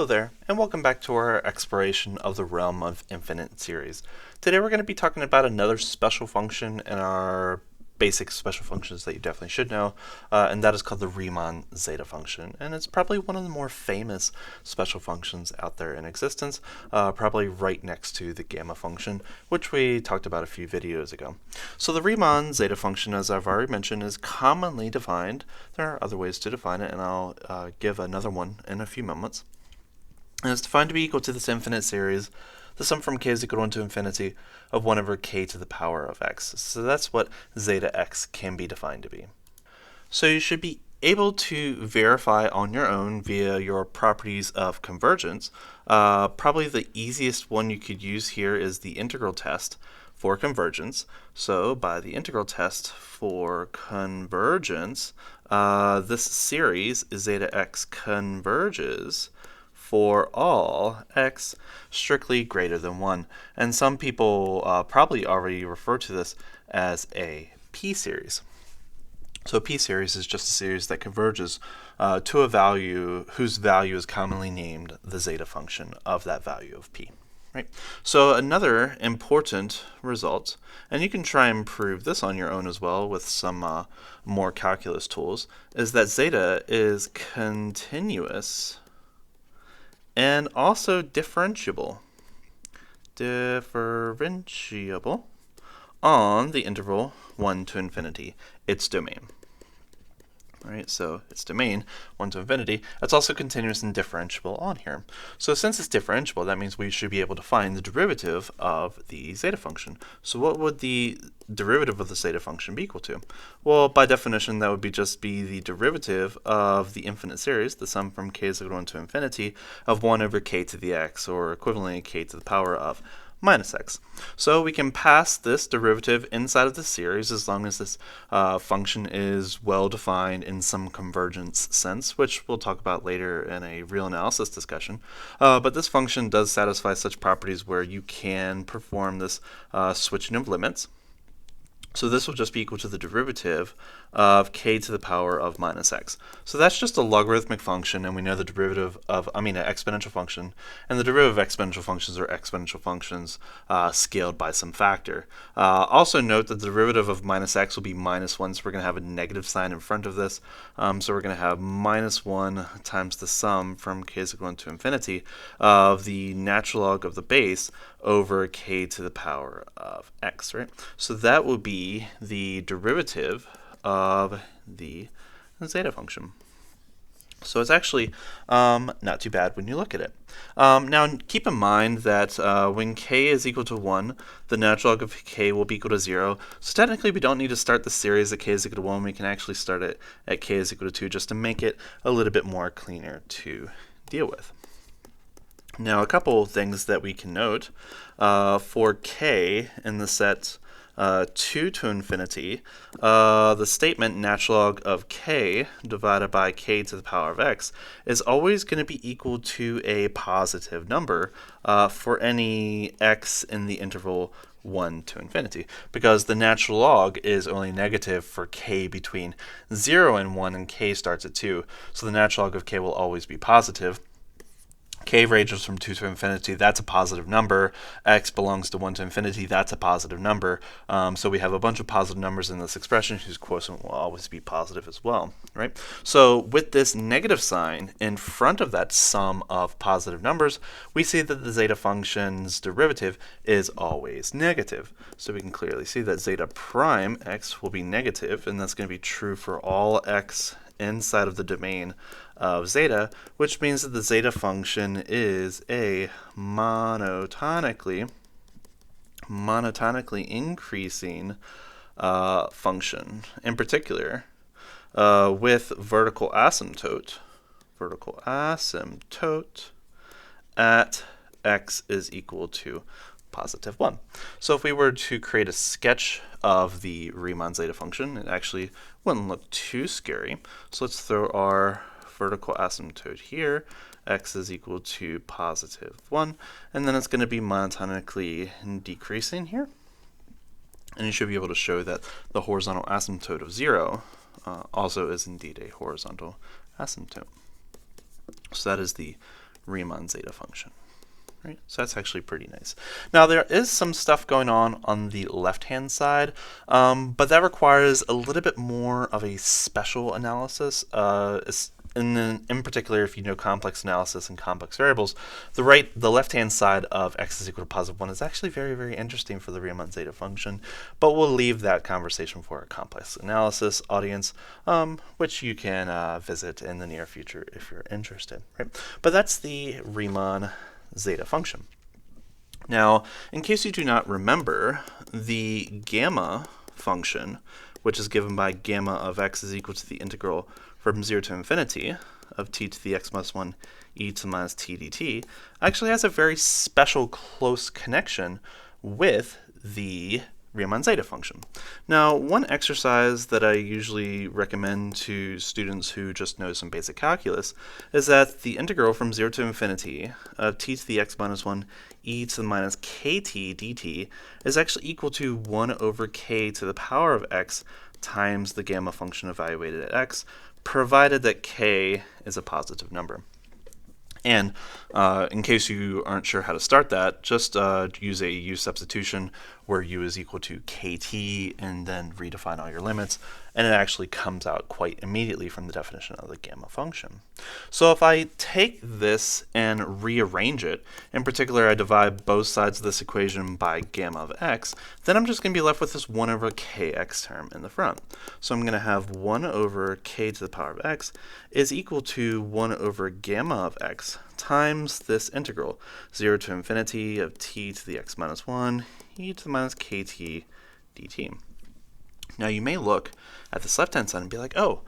Hello there, and welcome back to our exploration of the realm of infinite series. Today we're going to be talking about another special function in our basic special functions that you definitely should know, and that is called the Riemann-Zeta function. And it's probably one of the more famous special functions out there in existence, probably right next to the gamma function, which we talked about a few videos ago. So the Riemann-Zeta function, as I've already mentioned, is commonly defined. There are other ways to define it, and I'll give another one in a few moments. And it's defined to be equal to this infinite series, the sum from k is equal to 1 to infinity of 1 over k to the power of x. So that's what zeta x can be defined to be. So you should be able to verify on your own via your properties of convergence. Probably the easiest one you could use here is the integral test for convergence. So by the integral test for convergence, this series zeta x converges for all x strictly greater than 1. And some people probably already refer to this as a p-series. So a p-series is just a series that converges to a value whose value is commonly named the zeta function of that value of p. Right? So another important result, and you can try and prove this on your own as well with some more calculus tools, is that zeta is continuous and also differentiable on the interval 1 to infinity, its domain. All right, so its domain, 1 to infinity, it's also continuous and differentiable on here. So since it's differentiable, that means we should be able to find the derivative of the zeta function. So what would the derivative of the zeta function be equal to? Well, by definition, that would just be the derivative of the infinite series, the sum from k is equal to 1 to infinity, of 1 over k to the x, or equivalently k to the power of minus x. So we can pass this derivative inside of the series as long as this function is well defined in some convergence sense, which we'll talk about later in a real analysis discussion. But this function does satisfy such properties where you can perform this switching of limits. So this will just be equal to the derivative of k to the power of minus x. So that's just a logarithmic function, and we know the derivative of, an exponential function, and the derivative of exponential functions are exponential functions scaled by some factor. Also note that the derivative of minus x will be minus 1, so we're going to have a negative sign in front of this. So we're going to have minus 1 times the sum from k is equal to 1 to infinity of the natural log of the base over k to the power of x, right? So that will be the derivative of the zeta function. So it's actually not too bad when you look at it. Now keep in mind that when k is equal to 1, the natural log of k will be equal to 0. So technically we don't need to start the series at k is equal to 1. We can actually start it at k is equal to 2 just to make it a little bit more cleaner to deal with. Now, a couple things that we can note for k in the set 2 to infinity, the statement natural log of k divided by k to the power of x is always going to be equal to a positive number for any x in the interval 1 to infinity, because the natural log is only negative for k between 0 and 1, and k starts at 2. So the natural log of k will always be positive. K ranges from 2 to infinity, that's a positive number. X belongs to 1 to infinity, that's a positive number. So we have a bunch of positive numbers in this expression whose quotient will always be positive as well, right? So with this negative sign in front of that sum of positive numbers, we see that the zeta function's derivative is always negative. So we can clearly see that zeta prime x will be negative, and that's going to be true for all x inside of the domain of zeta, which means that the zeta function is a monotonically increasing function. In particular, with vertical asymptote at x is equal to positive 1. So if we were to create a sketch of the Riemann-Zeta function, it actually wouldn't look too scary. So let's throw our vertical asymptote here. X is equal to positive 1, and then it's going to be monotonically decreasing here. And you should be able to show that the horizontal asymptote of 0 also is indeed a horizontal asymptote. So that is the Riemann-Zeta function. Right? So that's actually pretty nice. Now there is some stuff going on the left-hand side, but that requires a little bit more of a special analysis. In particular, if you know complex analysis and complex variables, the left-hand side of x is equal to positive 1 is actually very, very interesting for the Riemann-Zeta function, but we'll leave that conversation for a complex analysis audience, which you can visit in the near future if you're interested. Right? But that's the Riemann-Zeta function. Now, in case you do not remember, the gamma function, which is given by gamma of x is equal to the integral from 0 to infinity of t to the x minus 1 e to the minus t dt, actually has a very special close connection with the Riemann-Zeta function. Now, one exercise that I usually recommend to students who just know some basic calculus is that the integral from 0 to infinity of t to the x minus 1 e to the minus kt dt is actually equal to 1 over k to the power of x times the gamma function evaluated at x, provided that k is a positive number. And in case you aren't sure how to start that, just use a u substitution where u is equal to kt and then redefine all your limits, and it actually comes out quite immediately from the definition of the gamma function. So if I take this and rearrange it, in particular I divide both sides of this equation by gamma of x, then I'm just going to be left with this 1 over kx term in the front. So I'm going to have 1 over k to the power of x is equal to 1 over gamma of x times this integral, 0 to infinity of t to the x minus 1 e to the minus kt dt. Now you may look at this left-hand side and be like, oh,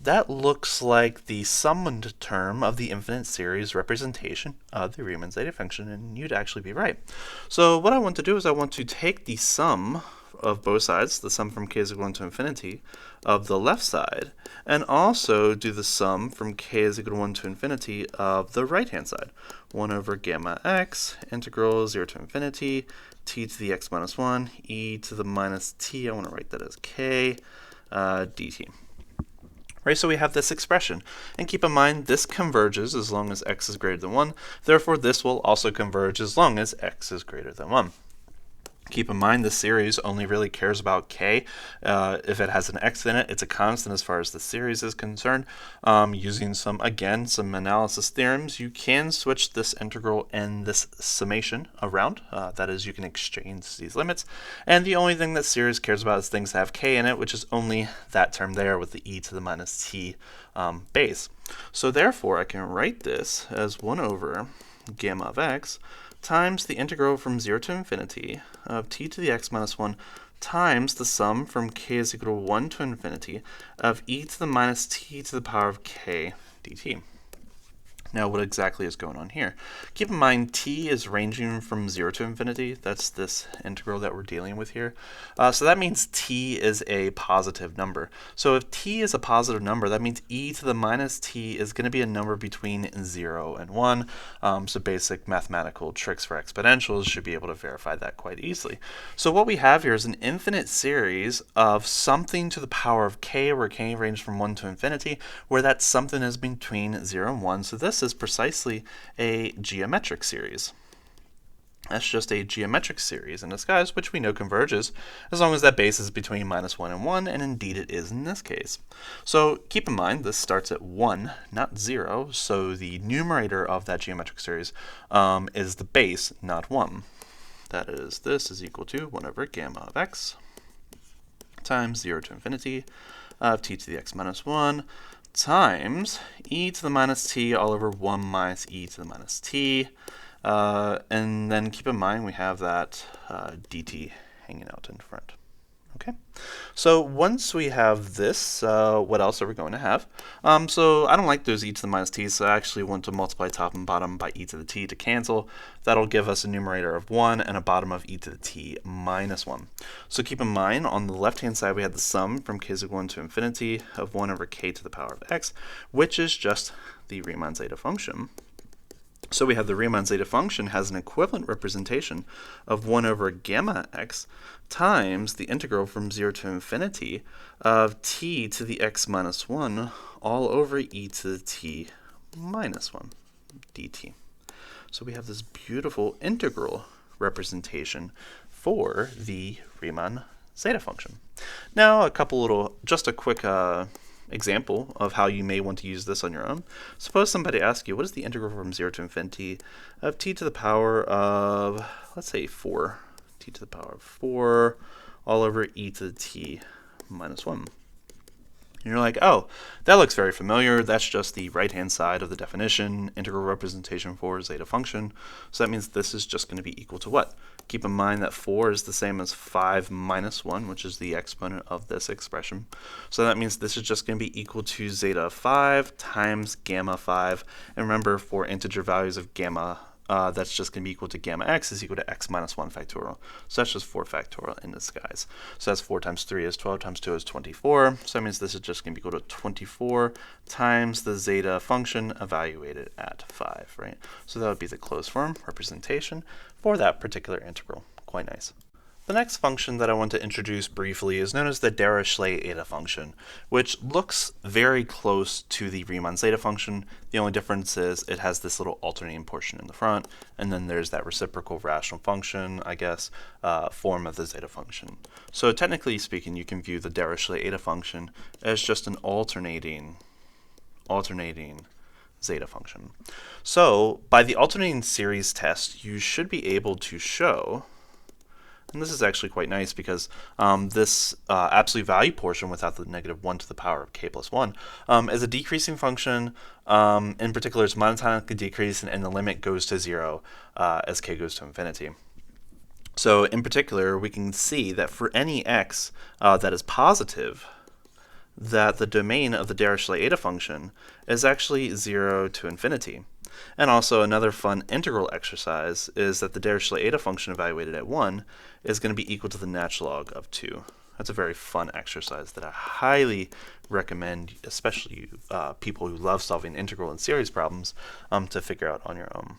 that looks like the summed term of the infinite series representation of the Riemann-Zeta function, and you'd actually be right. So what I want to do is I want to take the sum of both sides, the sum from k is equal to 1 to infinity of the left side, and also do the sum from k is equal to 1 to infinity of the right-hand side. 1 over gamma x, integral 0 to infinity, t to the x minus 1, e to the minus t, I want to write that as k, dt. Right, so we have this expression. And keep in mind, this converges as long as x is greater than 1. Therefore, this will also converge as long as x is greater than 1. Keep in mind, this series only really cares about k. If it has an x in it, it's a constant as far as the series is concerned. Using some analysis theorems, you can switch this integral and this summation around. That is, you can exchange these limits. And the only thing that series cares about is things that have k in it, which is only that term there with the e to the minus t base. So therefore, I can write this as 1 over gamma of x times the integral from 0 to infinity of t to the x minus 1 times the sum from k is equal to 1 to infinity of e to the minus t to the power of k dt. Now, what exactly is going on here? Keep in mind, t is ranging from 0 to infinity. That's this integral that we're dealing with here. So that means t is a positive number. So if t is a positive number, that means e to the minus t is going to be a number between 0 and 1. So basic mathematical tricks for exponentials should be able to verify that quite easily. So what we have here is an infinite series of something to the power of k, where k ranges from 1 to infinity, where that something is between 0 and 1. So this is precisely a geometric series. That's just a geometric series in disguise, which we know converges as long as that base is between minus 1 and 1, and indeed it is in this case. So keep in mind, this starts at 1, not 0, so the numerator of that geometric series is the base, not 1. That is, this is equal to 1 over gamma of x times 0 to infinity of t to the x minus 1 times e to the minus t all over 1 minus e to the minus t. And then keep in mind we have that dt hanging out in front. Okay, so once we have this, what else are we going to have? So I don't like those e to the minus t, so I actually want to multiply top and bottom by e to the t to cancel. That'll give us a numerator of 1 and a bottom of e to the t minus 1. So keep in mind, on the left-hand side, we had the sum from k is equal to 1 to infinity of 1 over k to the power of x, which is just the Riemann-Zeta function. So we have the Riemann-Zeta function has an equivalent representation of 1 over gamma x times the integral from 0 to infinity of t to the x minus 1 all over e to the t minus 1. dt. So we have this beautiful integral representation for the Riemann-Zeta function. Now just a quick example of how you may want to use this on your own. Suppose somebody asks you, what is the integral from 0 to infinity of t to the power of, let's say 4, t to the power of 4 all over e to the t minus 1. And you're like, oh, that looks very familiar. That's just the right-hand side of the definition, integral representation for zeta function. So that means this is just going to be equal to what? Keep in mind that 4 is the same as 5 minus 1, which is the exponent of this expression. So that means this is just going to be equal to zeta 5 times gamma 5. And remember, for integer values of gamma, that's just going to be equal to gamma x is equal to x minus 1 factorial. So that's just 4 factorial in disguise. So that's 4 times 3 is 12 times 2 is 24. So that means this is just going to be equal to 24 times the zeta function evaluated at 5, right? So that would be the closed form representation for that particular integral. Quite nice. The next function that I want to introduce briefly is known as the Dirichlet Eta Function, which looks very close to the Riemann-Zeta function. The only difference is it has this little alternating portion in the front, and then there's that reciprocal rational function, I guess, form of the zeta function. So technically speaking, you can view the Dirichlet Eta function as just an alternating zeta function. So by the alternating series test, you should be able to show, and this is actually quite nice because this absolute value portion without the negative 1 to the power of k plus 1 is a decreasing function. In particular, it's monotonically decreasing, and the limit goes to 0 as k goes to infinity. So in particular, we can see that for any x that is positive, that the domain of the Dirichlet Eta function is actually 0 to infinity. And also another fun integral exercise is that the Dirichlet Eta function evaluated at 1 is going to be equal to the natural log of 2. That's a very fun exercise that I highly recommend, especially people who love solving integral and series problems, to figure out on your own.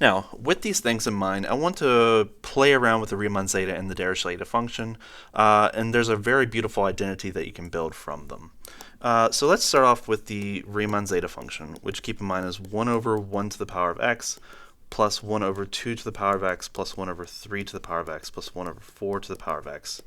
Now, with these things in mind, I want to play around with the Riemann-Zeta and the Dirichlet Eta function, and there's a very beautiful identity that you can build from them. So let's start off with the Riemann-Zeta function, which keep in mind is 1 over 1 to the power of x plus 1 over 2 to the power of x plus 1 over 3 to the power of x plus 1 over 4 to the power of x,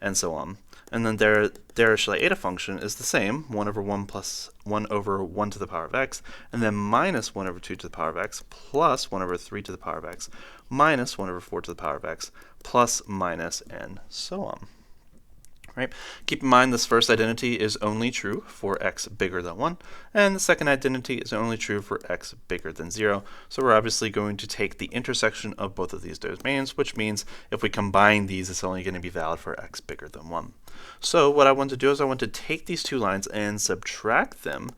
and so on. And then their Dirichlet Eta function is the same, 1 over 1 plus 1 over 1 to the power of x, and then minus 1 over 2 to the power of x plus 1 over 3 to the power of x minus 1 over 4 to the power of x plus minus and so on. Right? Keep in mind this first identity is only true for x bigger than 1, and the second identity is only true for x bigger than 0. So we're obviously going to take the intersection of both of these domains, which means if we combine these, it's only going to be valid for x bigger than 1. So what I want to do is I want to take these two lines and subtract them,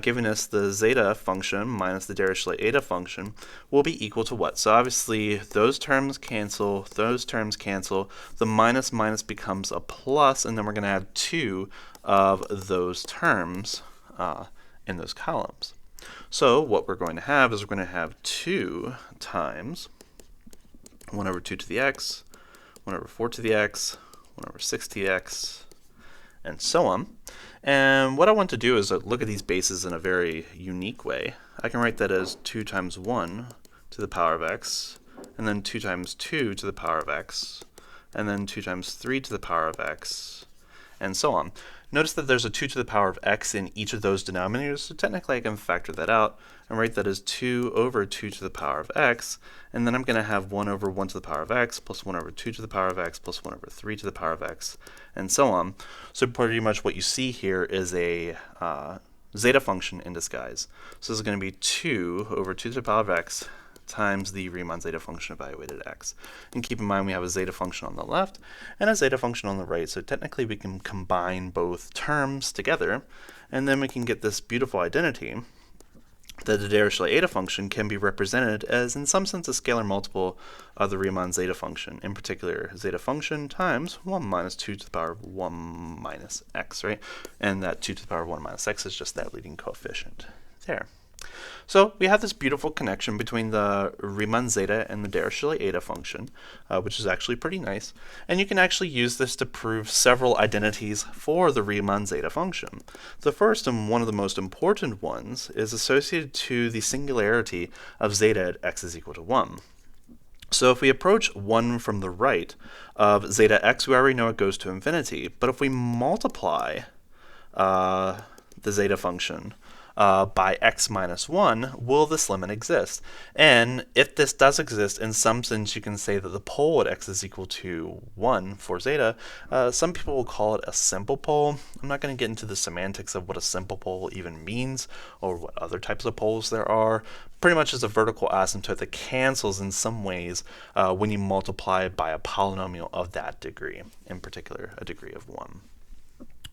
giving us the zeta function minus the Dirichlet Eta function will be equal to what? So obviously those terms cancel, the minus minus becomes a plus, and then we're going to add 2 of those terms in those columns. So what we're going to have is we're going to have 2 times 1 over 2 to the x, 1 over 4 to the x, 1 over 6 to the x, and so on. And what I want to do is look at these bases in a very unique way. I can write that as 2 times 1 to the power of x, and then 2 times 2 to the power of x, and then 2 times 3 to the power of x, and so on. Notice that there's a 2 to the power of x in each of those denominators, so technically I can factor that out and write that as 2 over 2 to the power of x, and then I'm going to have 1 over 1 to the power of x plus 1 over 2 to the power of x plus 1 over 3 to the power of x, and so on. So pretty much what you see here is a zeta function in disguise. So this is going to be 2 over 2 to the power of x times the Riemann-Zeta function evaluated at x. And keep in mind we have a zeta function on the left and a zeta function on the right, so technically we can combine both terms together, and then we can get this beautiful identity that the Dirichlet Eta function can be represented as, in some sense, a scalar multiple of the Riemann-Zeta function, in particular zeta function times 1 minus 2 to the power of 1 minus x, right? And that 2 to the power of 1 minus x is just that leading coefficient there. So we have this beautiful connection between the Riemann-Zeta and the Dirichlet Eta function, which is actually pretty nice. And you can actually use this to prove several identities for the Riemann-Zeta function. The first and one of the most important ones is associated to the singularity of zeta at x is equal to 1. So if we approach 1 from the right of zeta x, we already know it goes to infinity. But if we multiply the zeta function by x minus 1, will this limit exist? And if this does exist, in some sense you can say that the pole at x is equal to 1 for zeta. Some people will call it a simple pole. I'm not going to get into the semantics of what a simple pole even means or what other types of poles there are. Pretty much is a vertical asymptote that cancels in some ways when you multiply by a polynomial of that degree, in particular a degree of 1.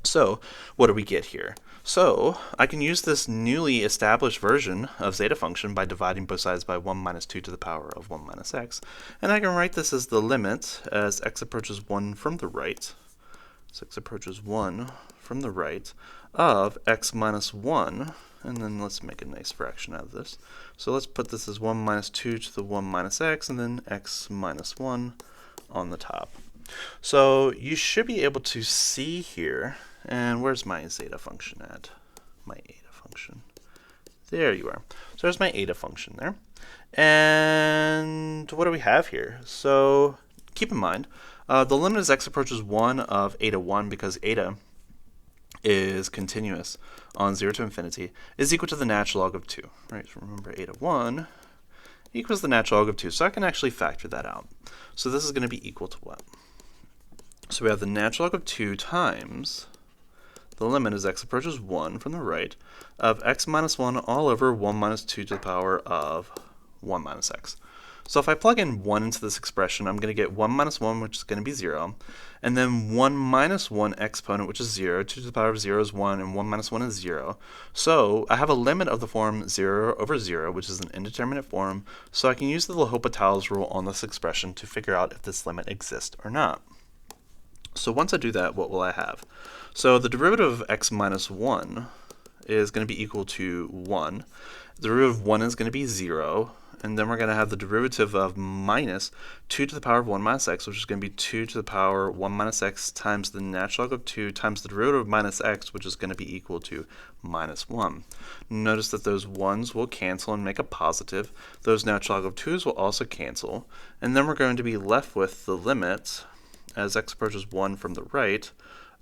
So what do we get here? So I can use this newly established version of zeta function by dividing both sides by 1 minus 2 to the power of 1 minus x. And I can write this as the limit as x approaches 1 from the right. So x approaches 1 from the right of x minus 1. And then let's make a nice fraction out of this. So let's put this as 1 minus 2 to the 1 minus x, and then x minus 1 on the top. So you should be able to see here, and where's my zeta function at? My eta function. There you are. So there's my eta function there. And what do we have here? So keep in mind, the limit as x approaches 1 of eta 1, because eta is continuous on 0 to infinity, is equal to the natural log of 2. Right? So remember, eta 1 equals the natural log of 2. So I can actually factor that out. So this is going to be equal to what? So we have the natural log of 2 times the limit as x approaches 1 from the right of x minus 1 all over 1 minus 2 to the power of 1 minus x. So if I plug in 1 into this expression, I'm going to get 1 minus 1, which is going to be 0, and then 1 minus 1 exponent, which is 0, 2 to the power of 0 is 1, and 1 minus 1 is 0. So I have a limit of the form 0 over 0, which is an indeterminate form, so I can use the L'Hopital's rule on this expression to figure out if this limit exists or not. So once I do that, what will I have? So the derivative of x minus 1 is going to be equal to 1. The derivative of 1 is going to be 0. And then we're going to have the derivative of minus 2 to the power of 1 minus x, which is going to be 2 to the power 1 minus x times the natural log of 2 times the derivative of minus x, which is going to be equal to minus 1. Notice that those 1's will cancel and make a positive. Those natural log of 2's will also cancel. And then we're going to be left with the limit as x approaches 1 from the right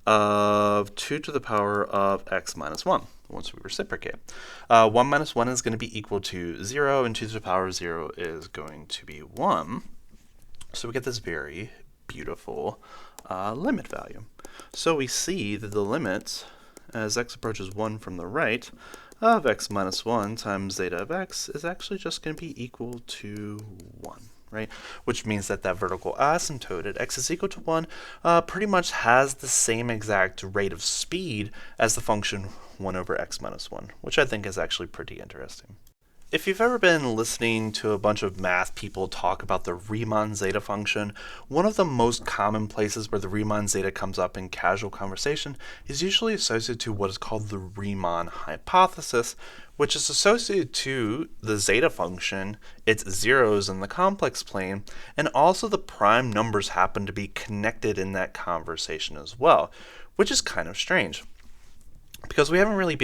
of 2 to the power of x minus 1 once we reciprocate. 1 minus 1 is going to be equal to 0, and 2 to the power of 0 is going to be 1. So we get this very beautiful limit value. So we see that the limit as x approaches 1 from the right of x minus 1 times zeta of x is actually just going to be equal to 1. Right? Which means that that vertical asymptote at x is equal to 1 pretty much has the same exact rate of speed as the function 1 over x minus 1, which I think is actually pretty interesting. If you've ever been listening to a bunch of math people talk about the Riemann-Zeta function, one of the most common places where the Riemann-Zeta comes up in casual conversation is usually associated to what is called the Riemann hypothesis, which is associated to the zeta function, its zeros in the complex plane, and also the prime numbers happen to be connected in that conversation as well, which is kind of strange, because we haven't really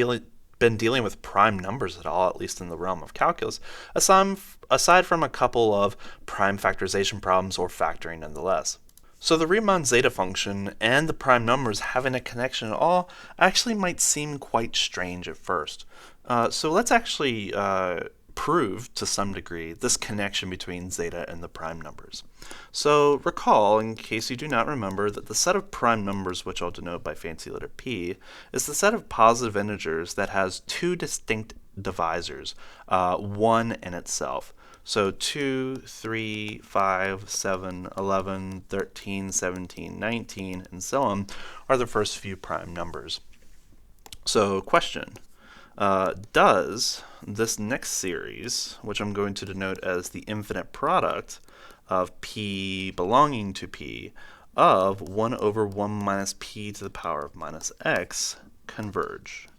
been dealing with prime numbers at all, at least in the realm of calculus, aside from a couple of prime factorization problems or factoring nonetheless. So the Riemann-Zeta function and the prime numbers having a connection at all actually might seem quite strange at first. So let's actually prove to some degree this connection between zeta and the prime numbers. So recall, in case you do not remember, that the set of prime numbers, which I'll denote by fancy letter p, is the set of positive integers that has two distinct divisors, one in itself. So 2, 3, 5, 7, 11, 13, 17, 19, and so on are the first few prime numbers. So question. Does this next series, which I'm going to denote as the infinite product of p belonging to p of 1 over 1 minus p to the power of minus x, converge?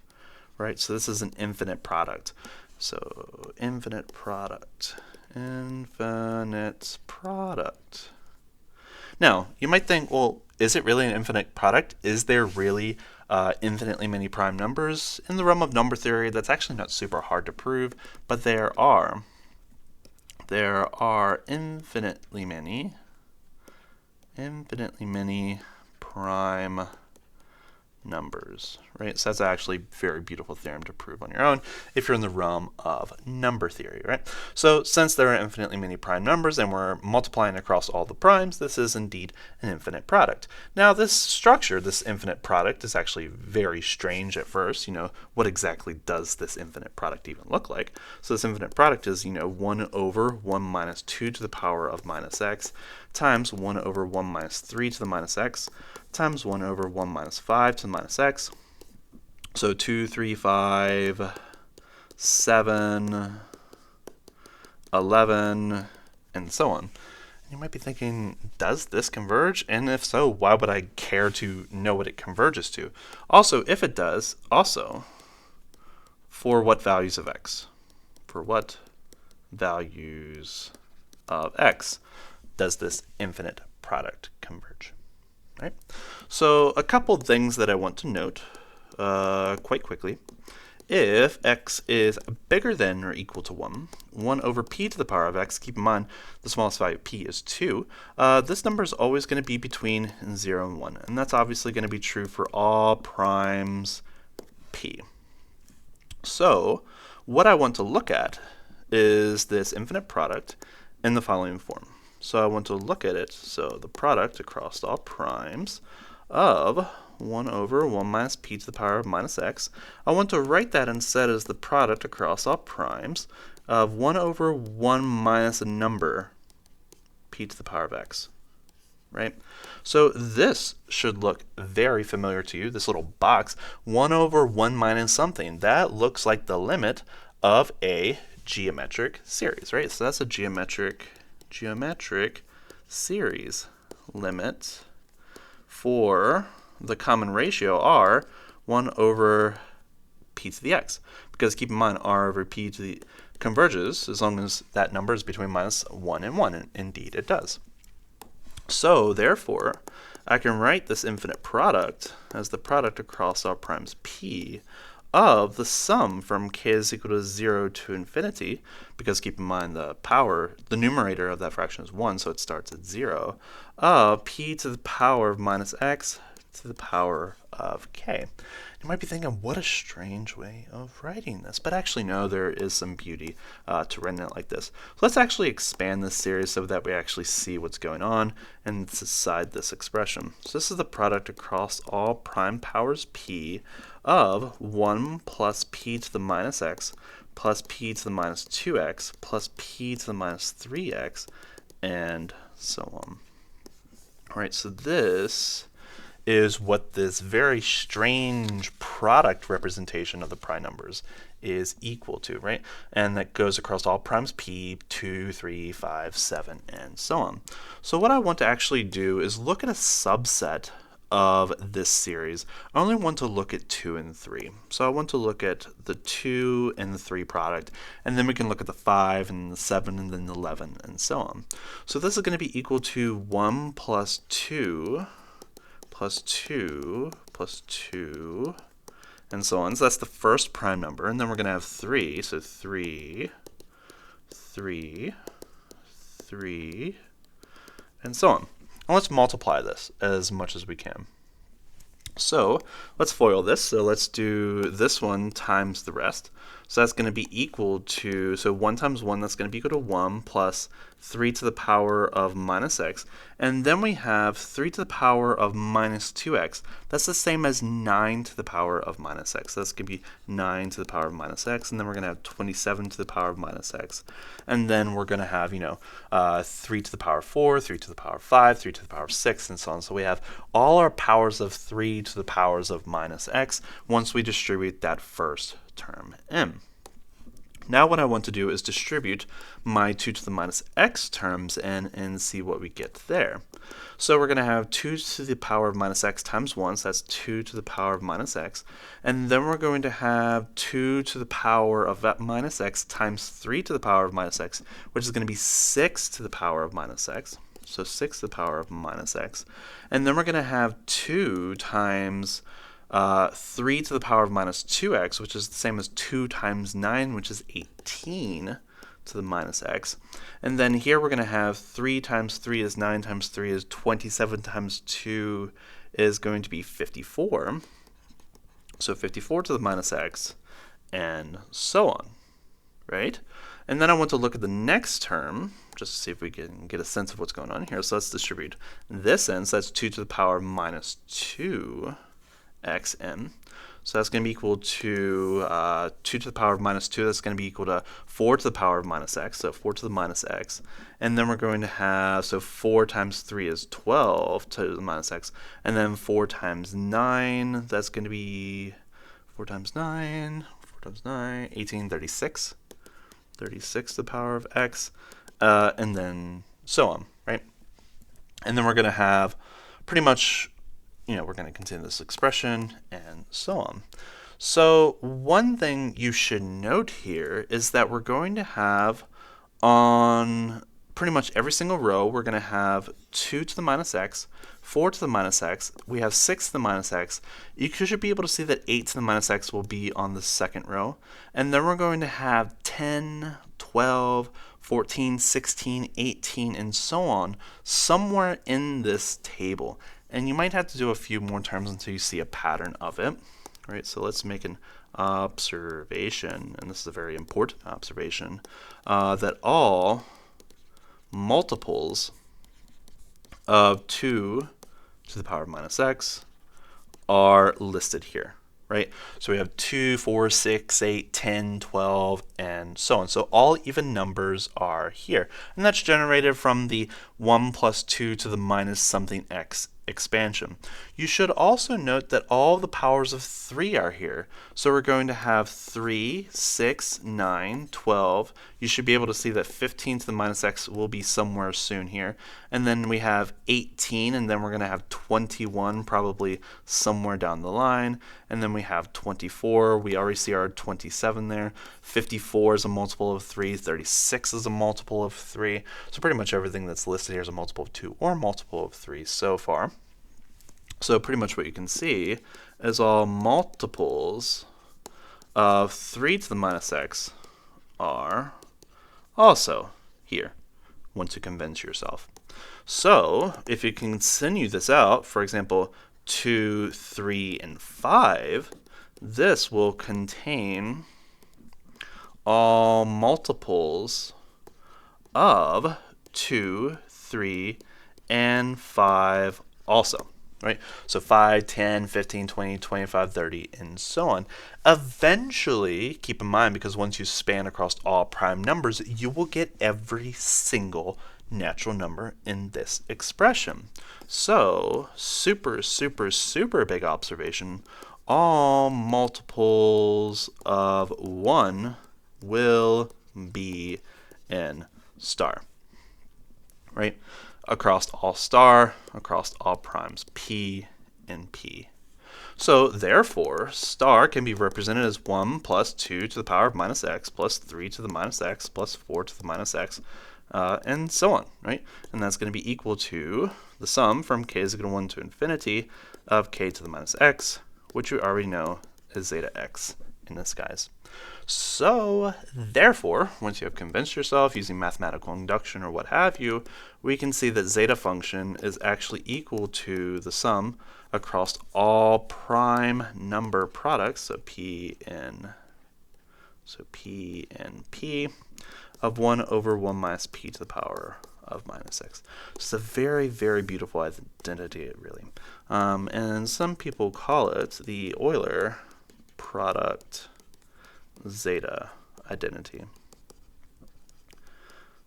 Right, so this is an infinite product. So infinite product. Infinite product. Now, you might think, well, is it really an infinite product? Is there really infinitely many prime numbers? In the realm of number theory, that's actually not super hard to prove, but there are. There are infinitely many prime numbers, right? So that's actually a very beautiful theorem to prove on your own if you're in the realm of number theory, right? So since there are infinitely many prime numbers and we're multiplying across all the primes, this is indeed an infinite product. Now this structure, this infinite product, is actually very strange at first. What exactly does this infinite product even look like? So this infinite product is, 1 over 1 minus 2 to the power of minus x times 1 over 1 minus 3 to the minus x times 1 over 1 minus 5 to the minus x. So 2, 3, 5, 7, 11, and so on. You might be thinking, does this converge? And if so, why would I care to know what it converges to? Also, if it does, also, for what values of x? For what values of x does this infinite product converge? Right? So a couple things that I want to note quite quickly. If x is bigger than or equal to 1, 1 over p to the power of x, keep in mind the smallest value of p is 2, this number is always going to be between 0 and 1. And that's obviously going to be true for all primes p. So what I want to look at is this infinite product in the following form. So I want to look at it, so the product across all primes of 1 over 1 minus p to the power of minus x. I want to write that instead as the product across all primes of 1 over 1 minus a number, p to the power of x. Right? So this should look very familiar to you, this little box, 1 over 1 minus something. That looks like the limit of a geometric series, right? So that's a geometric series limit for the common ratio r 1 over p to the x. Because keep in mind, r over p to the converges as long as that number is between minus 1 and 1, and indeed it does. So therefore, I can write this infinite product as the product across all primes p of the sum from k is equal to 0 to infinity, because keep in mind the numerator of that fraction is 1, so it starts at 0, of p to the power of minus x to the power of k. You might be thinking, what a strange way of writing this. But actually, no, there is some beauty to writing it like this. So let's actually expand this series so that we actually see what's going on inside this expression. So this is the product across all prime powers p of 1 plus p to the minus x plus p to the minus 2x plus p to the minus 3x, and so on. All right, so this is what this very strange product representation of the prime numbers is equal to, right? And that goes across all primes p, 2, 3, 5, 7, and so on. So what I want to actually do is look at a subset of this series. I only want to look at 2 and 3. So I want to look at the 2 and the 3 product, and then we can look at the 5 and the 7 and then the 11 and so on. So this is going to be equal to 1 plus 2 plus 2 plus 2 and so on. So that's the first prime number, and then we're going to have 3. So 3, 3, 3, and so on. And let's multiply this as much as we can. So let's FOIL this. So let's do this one times the rest. So that's going to be equal to, so 1 times 1, that's going to be equal to 1 plus 3 to the power of minus x. And then we have 3 to the power of minus 2x. That's the same as 9 to the power of minus x. So that's going to be 9 to the power of minus x. And then we're going to have 27 to the power of minus x. And then we're going to have, 3 to the power of 4, 3 to the power of 5, 3 to the power of 6, and so on. So we have all our powers of 3 to the powers of minus x once we distribute that first term m. Now what I want to do is distribute my 2 to the minus x terms and see what we get there. So we're going to have 2 to the power of minus x times 1, so that's 2 to the power of minus x. And then we're going to have 2 to the power of minus x times 3 to the power of minus x, which is going to be 6 to the power of minus x. So 6 to the power of minus x. And then we're going to have 2 times 3 to the power of minus 2x, which is the same as 2 times 9, which is 18 to the minus x. And then here we're going to have 3 times 3 is 9 times 3 is 27 times 2 is going to be 54. So 54 to the minus x, and so on, right? And then I want to look at the next term, just to see if we can get a sense of what's going on here. So let's distribute this in. So that's 2 to the power of minus 2. xn. So that's going to be equal to 2 to the power of minus 2. That's going to be equal to 4 to the power of minus x. So 4 to the minus x. And then we're going to have, so 4 times 3 is 12 to the minus x. And then 4 times 9, that's going to be 4 times 9, 18, 36. 36 to the power of x. And then so on, right? And then we're going to have pretty much, we're going to continue this expression and so on. So one thing you should note here is that we're going to have on pretty much every single row, we're going to have 2 to the minus x, 4 to the minus x, we have 6 to the minus x. You should be able to see that 8 to the minus x will be on the second row. And then we're going to have 10, 12, 14, 16, 18, and so on somewhere in this table. And you might have to do a few more terms until you see a pattern of it. All right, so let's make an observation, and this is a very important observation, that all multiples of 2 to the power of minus x are listed here, right? So we have 2, 4, 6, 8, 10, 12, and so on. So all even numbers are here. And that's generated from the 1 plus 2 to the minus something x expansion. You should also note that all the powers of 3 are here. So we're going to have 3, 6, 9, 12. You should be able to see that 15 to the minus x will be somewhere soon here. And then we have 18, and then we're going to have 21 probably somewhere down the line. And then we have 24. We already see our 27 there. 54 is a multiple of 3. 36 is a multiple of 3. So pretty much everything that's listed here is a multiple of 2 or multiple of 3 so far. So pretty much what you can see is all multiples of 3 to the minus x are also here, once you convince yourself. So if you continue this out, for example, 2, 3, and 5, this will contain all multiples of 2, 3, and 5 also. Right? So 5, 10, 15, 20, 25, 30, and so on. Eventually, keep in mind, because once you span across all prime numbers, you will get every single natural number in this expression. So, super, super, super big observation. All multiples of 1 will be in star. Right? Across all star, across all primes, p and p. So therefore, star can be represented as 1 plus 2 to the power of minus x plus 3 to the minus x plus 4 to the minus x, and so on, right? And that's going to be equal to the sum from k is equal to 1 to infinity of k to the minus x, which we already know is zeta x in this, guys. So therefore, once you have convinced yourself using mathematical induction or what have you, we can see that zeta function is actually equal to the sum across all prime number products, so p and p of 1 over 1 minus p to the power of minus x. It's a very, very beautiful identity, really. And some people call it the Euler-product Zeta identity.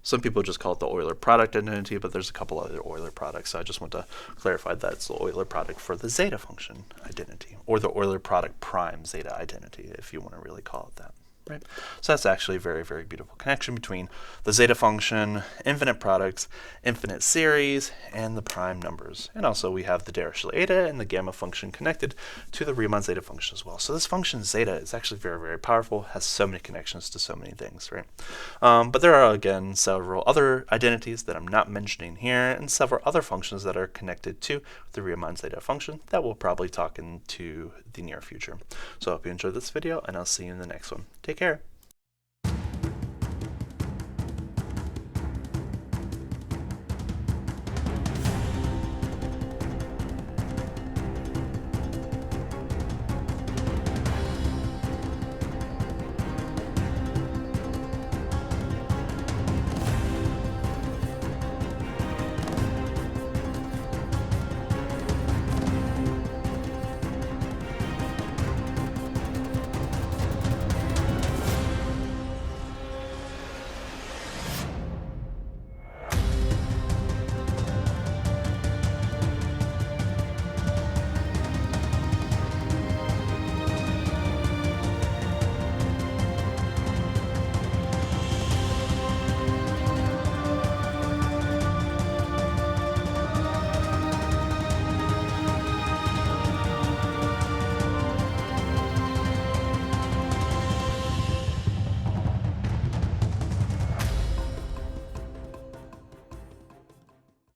Some people just call it the Euler-product identity, but there's a couple other Euler products, so I just want to clarify that it's the Euler product for the zeta function identity, or the Euler product prime zeta identity, if you want to really call it that. right? So that's actually a very, very beautiful connection between the zeta function, infinite products, infinite series, and the prime numbers. And also we have the Dirichlet Eta and the gamma function connected to the Riemann-Zeta function as well. So this function zeta is actually very, very powerful, has so many connections to so many things, right? But there are, again, several other identities that I'm not mentioning here, and several other functions that are connected to the Riemann-Zeta function that we'll probably talk into the near future. So I hope you enjoyed this video, and I'll see you in the next one. Take care.